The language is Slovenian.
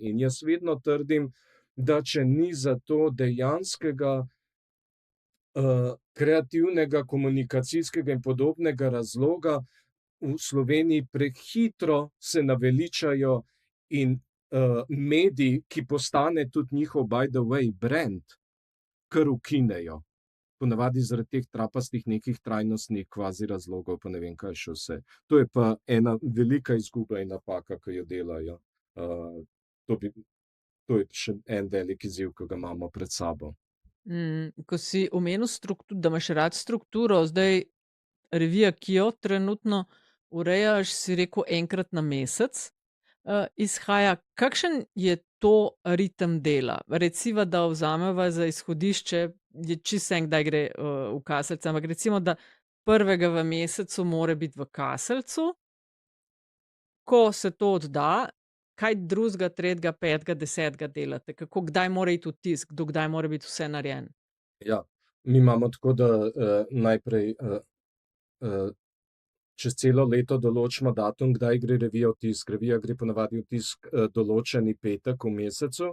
In jaz vedno trdim, da če ni za to dejanskega kreativnega, komunikacijskega in podobnega razloga, v Sloveniji prehitro se naveličajo in medij, ki postane tudi njihov by the way brand, kar ukinejo. Ponavadi zaradi teh trapastih nekih trajnostnih kvazi razlogov, pa ne vem, kaj še vse. To je pa ena velika izguba in napaka, ki jo delajo. To je še en velik izziv, ki ga imamo pred sabo. Ko si omenil da imaš rad strukturo, zdaj revija, ki jo trenutno urejaš, si rekel enkrat na mesec, izhaja. Kakšen je to ritem dela? Reciva, da vzameva za izhodišče, je čisto vseeno, kdaj gre, v kaselc, ampak recimo, da prvega v mesecu mora biti v kaselcu, ko se to odda, kaj drugega, tretjega, petega, desetega delate? Kako, kdaj mora iti v tisk, do kdaj mora biti vse narejeno? Ja, mi imamo tako, da najprej čez celo leto določimo datum, kdaj gre revija v tisk. Revija gre ponavadi v tisk določeni petek v mesecu.